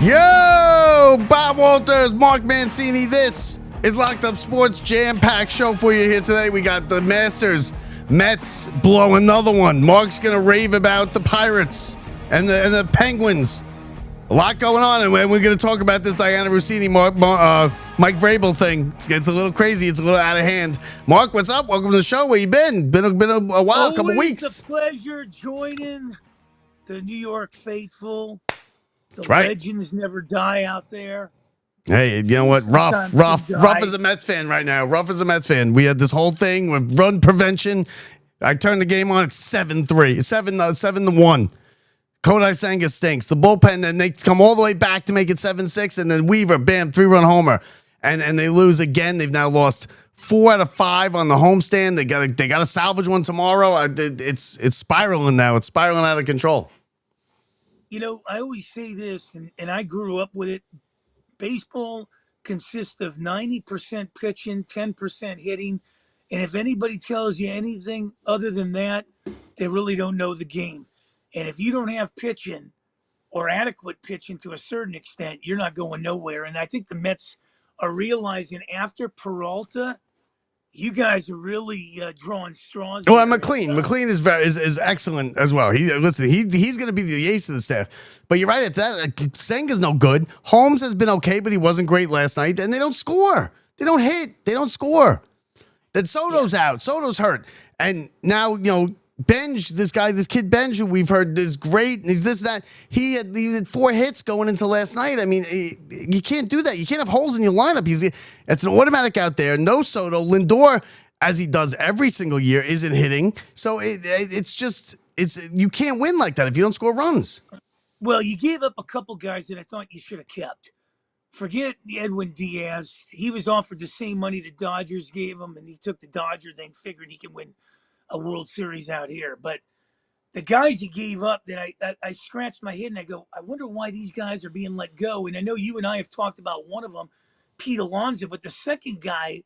Yo, Bob Walters, Mark Mancini. This is Locked Up Sports, jam-packed show for you here today. We got the Masters, Mets blow another one. Mark's gonna rave about the Pirates and the Penguins. A lot going on, and we're going to talk about this Diana Rossini, Mike Vrabel thing. It's a little crazy. It's a little out of hand. Mark, what's up? Welcome to the show. Where you been? Been a while, a couple weeks. Always a pleasure joining the New York faithful. The That's right. Legends never die out there. Hey, you know what? Rough as a Mets fan right now. Rough as a Mets fan. We had this whole thing with run prevention. I turned the game on. It's 7-3. 7-1. Kodai Senga stinks. The bullpen, then they come all the way back to make it 7-6, and then Weaver, bam, 3-run homer, and they lose again. They've now lost 4 out of 5 on the homestand. They got to salvage one tomorrow. It's spiraling now. It's spiraling out of control. You know, I always say this, and I grew up with it. Baseball consists of 90% pitching, 10% hitting, and if anybody tells you anything other than that, they really don't know the game. And if you don't have pitching or adequate pitching to a certain extent, you're not going nowhere. And I think the Mets are realizing after Peralta, you guys are really drawing straws. Well, McLean is excellent as well. He's going to be the ace of the staff. But you're right. It's that Senga's no good. Holmes has been okay, but he wasn't great last night. And they don't score. They don't hit. They don't score. Then Soto's out. Soto's hurt. And now, Benj, this kid Benj, who we've heard is great, and he's this, that. He had 4 hits going into last night. I mean, you can't do that. You can't have holes in your lineup. It's an automatic out there. No Soto. Lindor, as he does every single year, isn't hitting. So you can't win like that if you don't score runs. Well, you gave up a couple guys that I thought you should have kept. Forget Edwin Diaz. He was offered the same money the Dodgers gave him, and he took the Dodger thing, figuring he can win a World Series out here. But the guys he gave up, that I scratched my head and I go, I wonder why these guys are being let go. And I know you and I have talked about one of them, Pete Alonso, but the second guy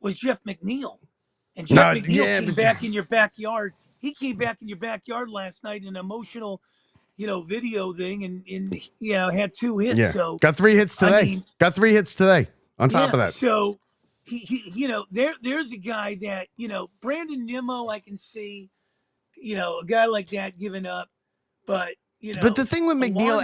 was Jeff McNeil. And Jeff McNeil came back in your backyard. He came back in your backyard last night in an emotional, video thing, and had 2 hits. Yeah. So got 3 hits today. Got 3 hits today on top of that. So he there's a guy that, Brandon Nimmo, I can see, a guy like that giving up, but But the thing with McNeil,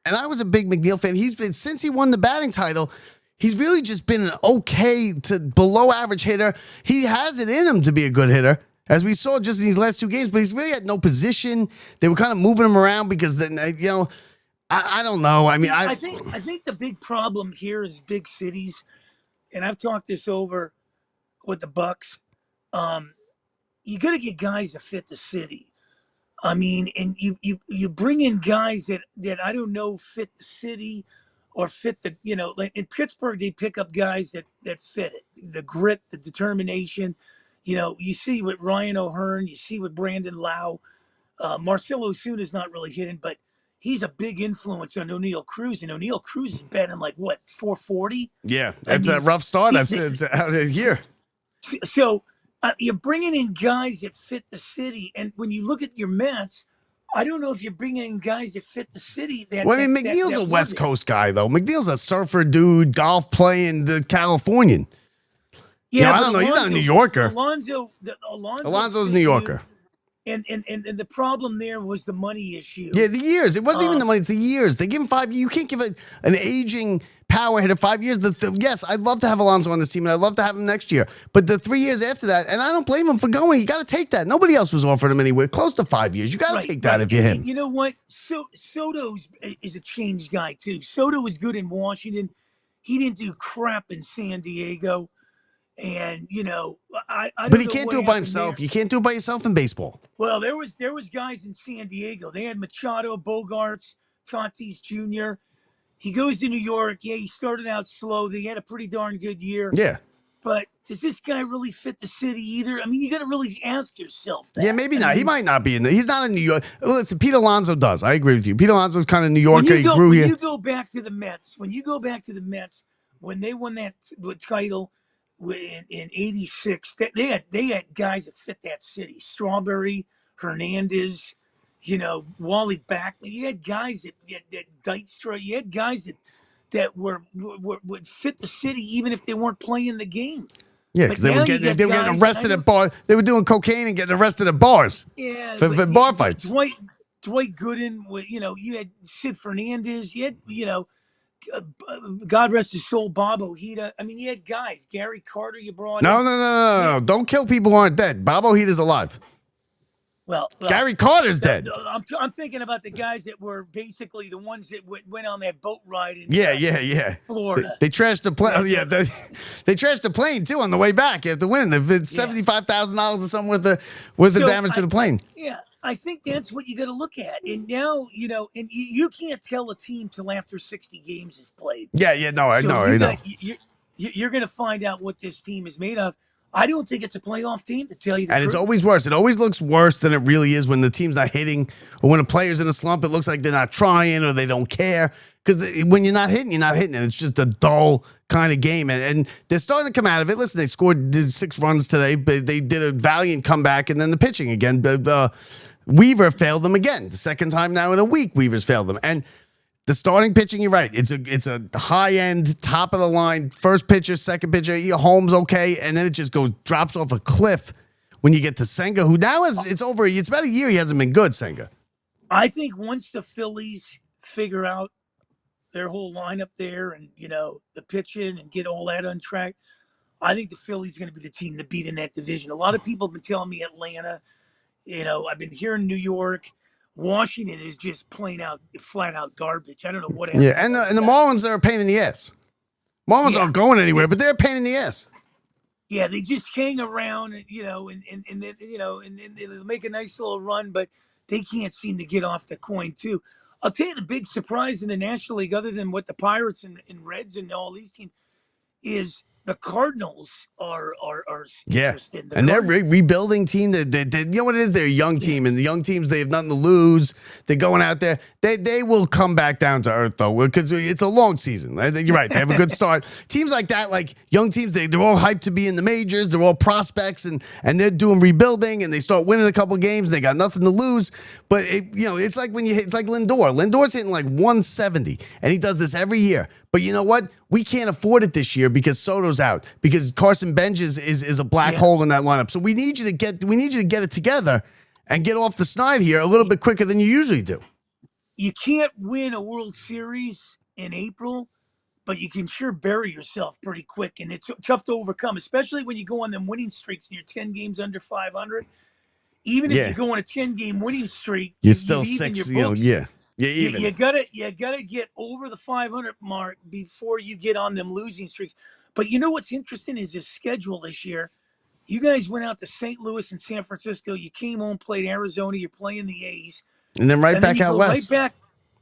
and I was a big McNeil fan. He's been, since he won the batting title, he's really just been an okay to below average hitter. He has it in him to be a good hitter, as we saw just in these last 2 games, but he's really had no position. They were kind of moving him around because then, I don't know. I mean, I think the big problem here is big cities. And I've talked this over with the Bucks. You got to get guys that fit the city. I mean, and you bring in guys that I don't know fit the city or fit the, like in Pittsburgh, they pick up guys that fit it, the grit, the determination. You see with Ryan O'Hearn, you see with Brandon Lau. Marcelo Osuna's not really hitting, but he's a big influence on O'Neal Cruz, and O'Neal Cruz is betting like what, 440? Yeah, that's a rough start. It's out of here. So you're bringing in guys that fit the city, and when you look at your Mets, I don't know if you're bringing in guys that fit the city. McNeil's a West Coast guy, though. McNeil's a surfer dude, golf playing, Californian. Yeah, I don't know. He's not a New Yorker. Alonso's a New Yorker. And the problem there was the money issue. Yeah, the years. It wasn't even the money. It's the years. They give him 5 years. You can't give an aging power hitter 5 years. Yes, I'd love to have Alonso on this team, and I'd love to have him next year. But the 3 years after that, and I don't blame him for going. You got to take that. Nobody else was offering him anywhere close to 5 years. You got to take that if you're him. You know what? Soto is a changed guy, too. Soto was good in Washington. He didn't do crap in San Diego. And but he can't do it by himself. There. You can't do it by yourself in baseball. Well, there was guys in San Diego. They had Machado, Bogarts, Tatis Jr. He goes to New York. Yeah, he started out slow. They had a pretty darn good year. Yeah. But does this guy really fit the city either? I mean, you got to really ask yourself that. Yeah, maybe not. He might not be he's not in New York. Listen, Pete Alonso does. I agree with you. Pete Alonso's kind of New Yorker. He grew here. When you go back to the Mets, when they won that title in '86, they had guys that fit that city. Strawberry, Hernandez, Wally Backman. You had guys that Dykstra. You had guys that would fit the city even if they weren't playing the game. Yeah, But because they were now you getting got they were getting guys, and I arrested at know, bar. They were doing cocaine and getting arrested at bars yeah, for but bar fights. Dwight Gooden. You had Sid Fernandez. You had uh, God rest his soul, Bob Ojeda. I mean, you had guys. Gary Carter. You brought No, in. no, no, no, no, no! Don't kill people who aren't dead. Bob O'Hea's alive. Well, Gary Carter's dead. I'm thinking about the guys that were basically the ones that went on that boat ride in Yeah. Florida. They trashed the plane. Yeah, they trashed the plane too on the way back after winning. They $75,000 or something with the damage to the plane. Yeah, I think that's what you got to look at. And now, and you can't tell a team till after 60 games is played. Yeah. No, I So know. you're going to find out what this team is made of. I don't think it's a playoff team, to tell you the truth. And it's always worse. It always looks worse than it really is when the team's not hitting or when a player's in a slump. It looks like they're not trying or they don't care. Because when you're not hitting, you're not hitting. And it's just a dull kind of game. And they're starting to come out of it. Listen, they did 6 runs today, but they did a valiant comeback. And then the pitching again. Weaver failed them again. The second time now in a week, Weaver's failed them. And the starting pitching, you're right. It's a high end, top of the line, first pitcher, second pitcher. Holmes okay, and then it just drops off a cliff when you get to Senga, who now it's over. It's about a year he hasn't been good. Senga. I think once the Phillies figure out their whole lineup there, and the pitching and get all that on track, I think the Phillies are going to be the team to beat in that division. A lot of people have been telling me Atlanta. I've been hearing New York. Washington is just flat out garbage. I don't know what happened. Yeah, and the Marlins are a pain in the ass. Marlins aren't going anywhere, but they're a pain in the ass. Yeah, they just hang around, and they'll make a nice little run, but they can't seem to get off the coin too. I'll tell you the big surprise in the National League, other than what the Pirates and Reds and all these teams, is the Cardinals are interested. And they're a rebuilding team. They you know what it is? They're a young team, and the young teams, they have nothing to lose. They're going out there. They will come back down to earth, though, because it's a long season. You're right. They have a good start. Teams like that, like young teams, they're all hyped to be in the majors. They're all prospects, and they're doing rebuilding, and they start winning a couple of games. They got nothing to lose. But, it's like it's like Lindor. Lindor's hitting like 170, and he does this every year. But you know what? We can't afford it this year because Soto's out, because Carson Bench is a black hole in that lineup. So we need you to get it together and get off the snide here a little bit quicker than you usually do. You can't win a World Series in April, but you can sure bury yourself pretty quick, and it's tough to overcome, especially when you go on them winning streaks and you're 10 games under 500. Even if you go on a 10-game winning streak, you're still 6. Even. You gotta get over the 500 mark before you get on them losing streaks. But what's interesting is the schedule this year. You guys went out to St. Louis and San Francisco. You came home, played Arizona. You're playing the A's, and then back out west.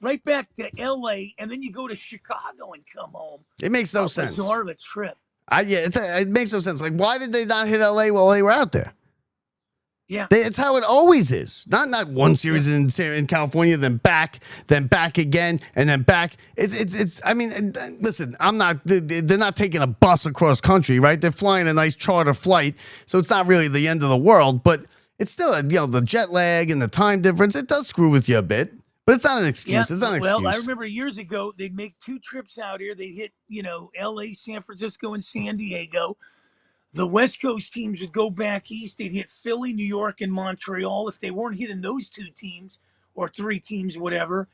Right back to L.A. and then you go to Chicago and come home. It makes no sense. Bizarre of a trip. It makes no sense. Like, why did they not hit L.A. while they were out there? Yeah, it's how it always is. Not one series in California, then back again, and then back. It's. I mean, listen, I'm not. They're not taking a bus across country, right? They're flying a nice charter flight, so it's not really the end of the world. But it's still, the jet lag and the time difference. It does screw with you a bit, but it's not an excuse. Yeah, it's not an excuse. Well, I remember years ago they'd make 2 trips out here. They'd hit L.A., San Francisco, and San Diego. The West Coast teams would go back east. They'd hit Philly, New York, and Montreal. If they weren't hitting those 2 teams or 3 teams, whatever,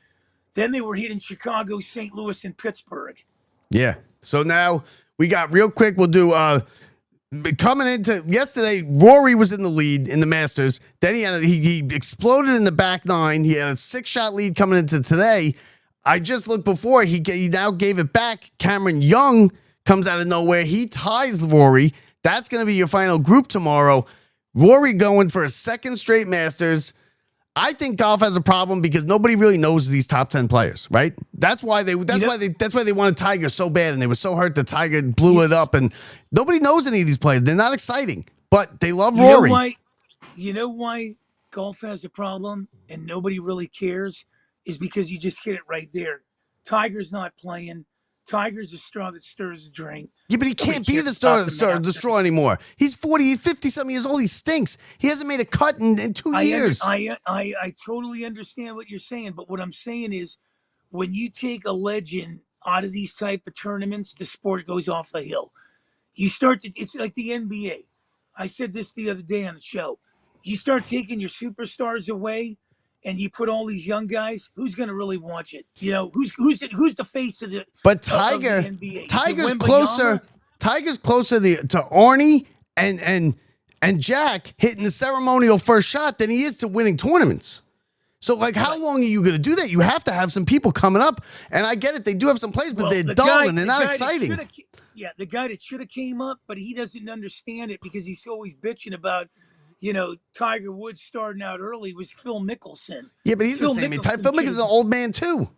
then they were hitting Chicago, St. Louis, and Pittsburgh. Yeah. So now we got real quick. We'll do coming into yesterday. Rory was in the lead in the Masters. Then he exploded in the back 9. He had a 6-shot lead coming into today. I just looked before. He now gave it back. Cameron Young comes out of nowhere. He ties Rory. That's going to be your final group tomorrow. Rory going for a 2nd straight Masters. I think golf has a problem because nobody really knows these top 10 players, right? That's why they wanted Tiger so bad, and they were so hurt that Tiger blew it up, and nobody knows any of these players. They're not exciting, but they love Rory. You know why golf has a problem and nobody really cares is because you just hit it right there. Tiger's not playing. Tiger's a straw that stirs the drink. Yeah, but he Nobody can't be cares the about star, the Masters. straw anymore. He's 40, 50-something years old. He stinks. He hasn't made a cut in 2 years. I totally understand what you're saying, but what I'm saying is, when you take a legend out of these type of tournaments, the sport goes off the hill. You start to, it's like the NBA. I said this the other day on the show. You start taking your superstars away, and you put all these young guys. Who's going to really watch it? You know, who's the face of the But of Tiger, the NBA? Tiger's Wembanyama? closer. Tiger's closer to Arnie and Jack hitting the ceremonial first shot than he is to winning tournaments. So, like, how long are you going to do that? You have to have some people coming up. And I get it. They do have some players, but they're dull and they're not exciting. Yeah, the guy that should have came up, but he doesn't understand it because he's always bitching about, Tiger Woods starting out early was Phil Mickelson. Yeah, but he's the same type. Phil Mickelson's an old man, too.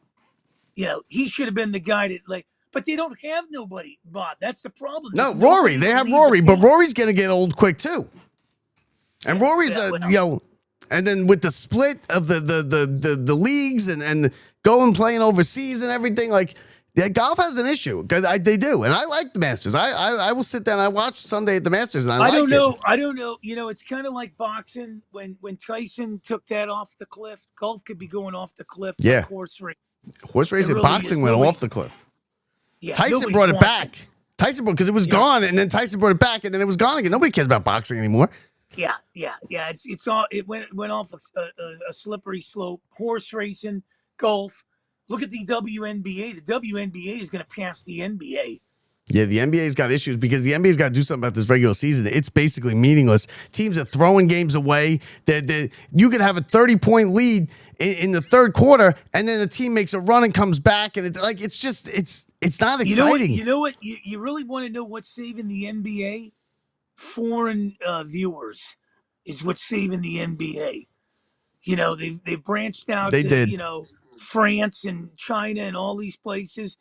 He should have been the guy that, but they don't have nobody, Bob. That's the problem. No, Rory. They have Rory, but Rory's going to get old quick, too. And Rory's, and then with the split of the leagues and going playing overseas and everything, golf has an issue because they do, and I like the Masters. I will sit down. I watch Sunday at the Masters, and I don't know. I don't know. It's kind of like boxing. When Tyson took that off the cliff, golf could be going off the cliff. Yeah, like horse racing, really boxing went off the cliff. Yeah, Tyson brought it back. Because it was gone, and then Tyson brought it back, and then it was gone again. Nobody cares about boxing anymore. Yeah. It's all it went off a slippery slope. Horse racing, golf. Look at the WNBA. The WNBA is going to pass the NBA. Yeah, the NBA's got issues because the NBA's got to do something about this regular season. It's basically meaningless. Teams are throwing games away. You could have a 30-point lead in the third quarter, and then the team makes a run and comes back, and it's not exciting. You know what? You really want to know what's saving the NBA? Foreign viewers is what's saving the NBA. They've branched out to France and China and all these places,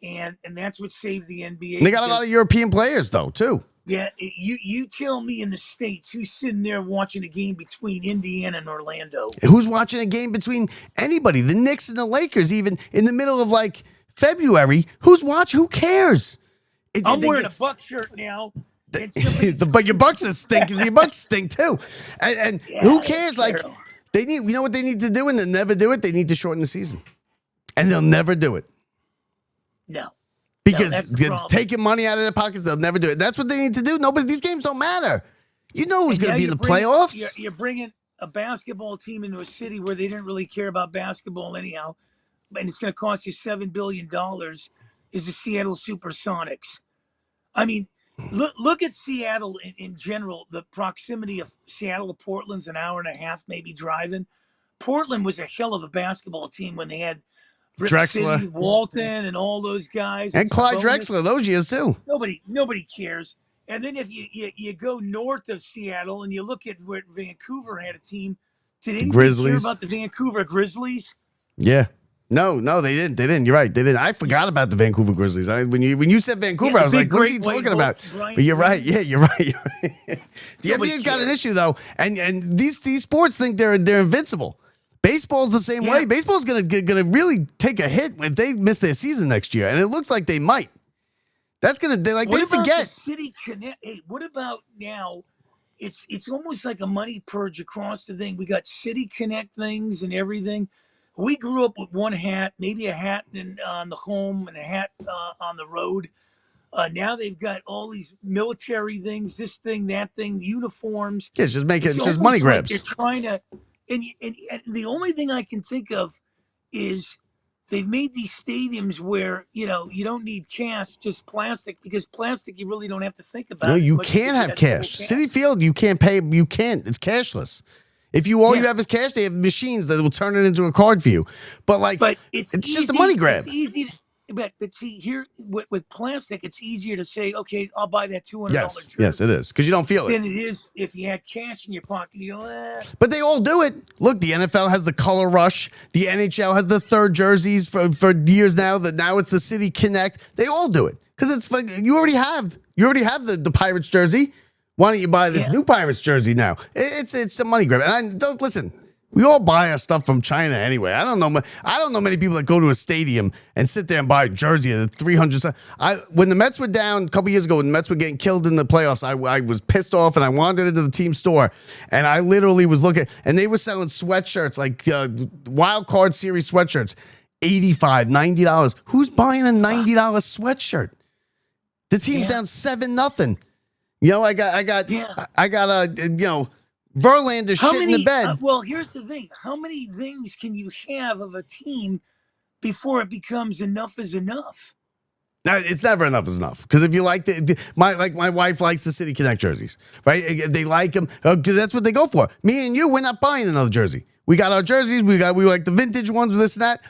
and that's what saved the NBA. And they got a lot of European players though too. Yeah, you tell me in the States who's sitting there watching a game between Indiana and Orlando? Who's watching a game between anybody? The Knicks and the Lakers, even in the middle of February. Who's watching? Who cares? I'm wearing a Buck shirt now. But your Bucks stink. Your Bucks stink too. And who cares? They need. You know what they need to do, and they'll never do it. They need to shorten the season, and they'll never do it. No, because taking money out of their pockets, they'll never do it. That's what they need to do. These games don't matter. You know who's going to be in the playoffs. You're bringing a basketball team into a city where they didn't really care about basketball anyhow, and it's going to cost you $7 billion. Is the Seattle Supersonics? I mean. Look at Seattle in general. The proximity of Seattle to Portland's an hour and a half, maybe driving. Portland was a hell of a basketball team when they had Drexler, City, Walton, and all those guys, and Clyde Drexler those years too. Nobody cares. And then if you go north of Seattle and you look at where Vancouver had a team, did anybody care about the Vancouver Grizzlies? Yeah. No, they didn't. They didn't. You're right. They didn't. I forgot about the Vancouver Grizzlies. When you said Vancouver, I was like, "What's he talking about?" But you're right. Yeah, you're right. The NBA's got an issue though, and these sports think they're invincible. Baseball's the same way. Baseball's gonna really take a hit if they miss their season next year, and it looks like they might. That's gonna they forget. The City Connect. Hey, what about now? It's almost like a money purge across the thing. We got City Connect things and everything. We grew up with one hat, maybe a hat on the home and a hat on the road. Now they've got all these military things, this thing, that thing, uniforms. Yeah, it's just money grabs. They're trying to, and the only thing I can think of is they've made these stadiums where you don't need cash, just plastic, because plastic you really don't have to think about. No, you can't have cash. Citi Field, you can't pay. You can't. It's cashless. If you have is cash, they have machines that will turn it into a card for you. But it's just a money grab. It's easy. But see here with plastic, it's easier to say, okay, I'll buy that $200. Yes, it is because you don't feel it. Than it is if you had cash in your pocket. You go, But they all do it. Look, the NFL has the color rush. The NHL has the third jerseys for years now. Now it's the City Connect. They all do it because it's like you already have the Pirates jersey. Why don't you buy this new Pirates jersey now? It's a money grab. And don't listen. We all buy our stuff from China anyway. I don't know many people that go to a stadium and sit there and buy a jersey at 300. When the Mets were down a couple years ago, when the Mets were getting killed in the playoffs, I was pissed off and I wandered into the team store and I literally was looking, and they were selling sweatshirts, like wild card series sweatshirts, $85, $90. Who's buying a $90 sweatshirt? The team's down 7-0. You know, I got Verlander shit in the bed. Well, here's the thing. How many things can you have of a team before it becomes enough is enough? It's never enough is enough. Because if you like my wife likes the City Connect jerseys, right? They like them. That's what they go for. Me and you, we're not buying another jersey. We got our jerseys. We like the vintage ones, this and that.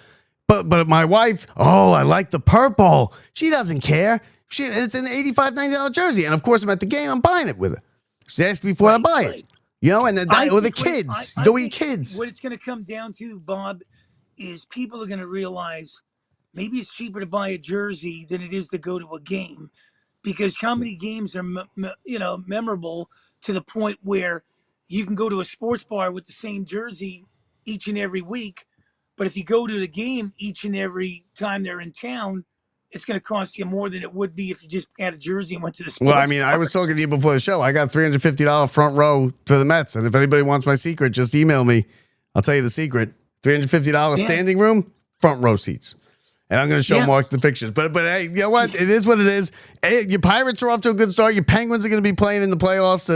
But my wife, I like the purple. She doesn't care. It's an $85, $90 jersey. And of course, I'm at the game. I'm buying it with her. She asked me before I buy it. You know, and then or the kids. Go eat kids. What it's going to come down to, Bob, is people are going to realize maybe it's cheaper to buy a jersey than it is to go to a game, because how many games are memorable to the point where you can go to a sports bar with the same jersey each and every week, but if you go to the game each and every time they're in town, it's going to cost you more than it would be if you just had a jersey and went to the sports Well, I mean, bar. I was talking to you before the show. I got $350 front row to the Mets. And if anybody wants my secret, just email me. I'll tell you the secret. $350 standing room, front row seats. And I'm going to show Mark the pictures. But hey, you know what? It is what it is. Hey, your Pirates are off to a good start. Your Penguins are going to be playing in the playoffs.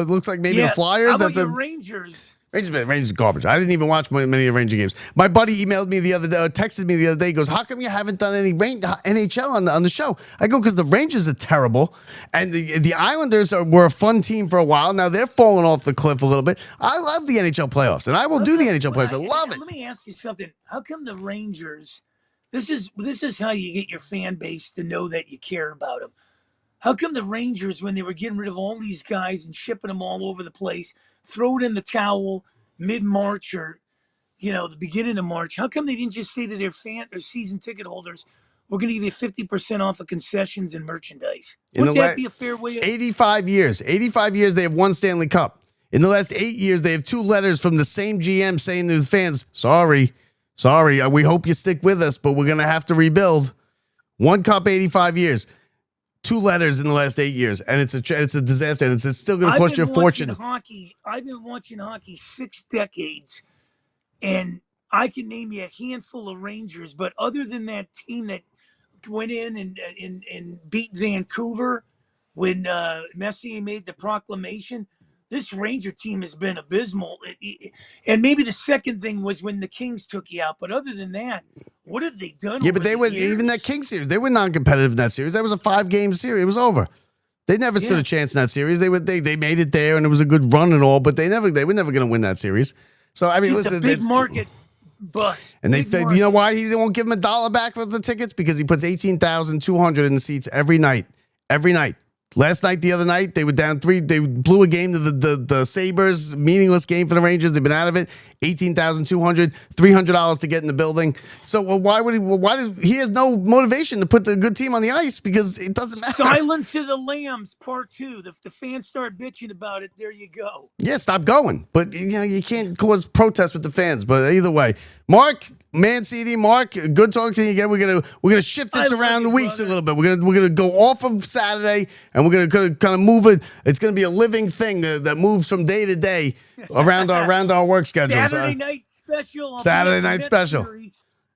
Looks like maybe the Flyers. How about the Rangers? Rangers garbage. I didn't even watch many of Ranger games. My buddy emailed me the other day, texted me the other day. He goes, "How come you haven't done any NHL on the show?" I go, "Because the Rangers are terrible, and the Islanders were a fun team for a while. Now they're falling off the cliff a little bit. I love the NHL playoffs, and I will do the NHL playoffs. I love it." Let me ask you something. How come the Rangers? This is how you get your fan base to know that you care about them. How come the Rangers, when they were getting rid of all these guys and shipping them all over the place, throw it in the towel mid-March or, the beginning of March? How come they didn't just say to their season ticket holders, "We're going to give you 50% off of concessions and merchandise"? Wouldn't that be a fair way? 85 years. 85 years they have won Stanley Cup. In the last 8 years, they have 2 letters from the same GM saying to the fans, sorry, we hope you stick with us, but we're going to have to rebuild. 1 cup, 85 years. 2 letters in the last 8 years, and it's a disaster, and it's still going to cost you a fortune. I've been watching hockey 6 decades, and I can name you a handful of Rangers, but other than that team that went in and beat Vancouver when Messier made the proclamation, this Ranger team has been abysmal. And maybe the second thing was when the Kings took you out, but other than that, what have they done? Yeah, but they were even that King series. They were non-competitive in that series. That was a 5-game series. It was over. They never stood a chance in that series. They made it there, and it was a good run and all. But they were never going to win that series. So I mean, listen, a big market bust. And you know why he won't give him $1 back for the tickets? Because he puts 18,200 in the seats every night. Every night. Last night, the other night, they were down 3. They blew a game to the Sabres. Meaningless game for the Rangers. They've been out of it. 18,200, $300 to get in the building. So why does he has no motivation to put the good team on the ice, because it doesn't matter. Silence to the Lambs, part 2. If the fans start bitching about it, there you go. Yeah, stop going. But you can't cause protests with the fans. But either way, Mark Mancini, good talking to you again. We're gonna shift this around the weeks a little bit. We're gonna go off of Saturday, and we're gonna kind of move it. It's gonna be a living thing that moves from day to day around our work schedule. Saturday night special. Saturday night special.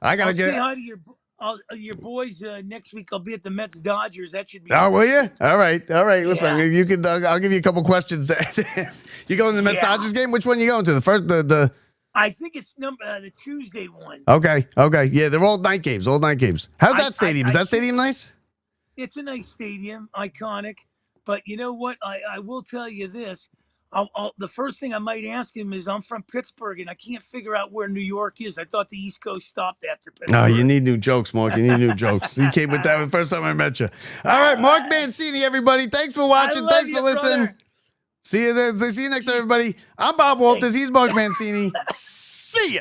I gotta say hi to your boys next week. I'll be at the Mets Dodgers. That should be. Oh, will you? All right. Listen, you can. I'll give you a couple questions. You going to the Mets Dodgers game? Which one you going to? The first, the. I think it's the Tuesday one. Okay. Yeah, they're all night games. How's that stadium? Is that stadium nice? It's a nice stadium, iconic. But you know what? I will tell you this. The first thing I might ask him is, I'm from Pittsburgh, and I can't figure out where New York is. I thought the East Coast stopped after Pittsburgh. No, you need new jokes, Mark. You need new jokes. You came with that the first time I met you. All right, Mark Mancini, everybody. Thanks for watching. Thanks for listening. Brother. See you next time, everybody. I'm Bob Walters. He's Mark Mancini. See ya.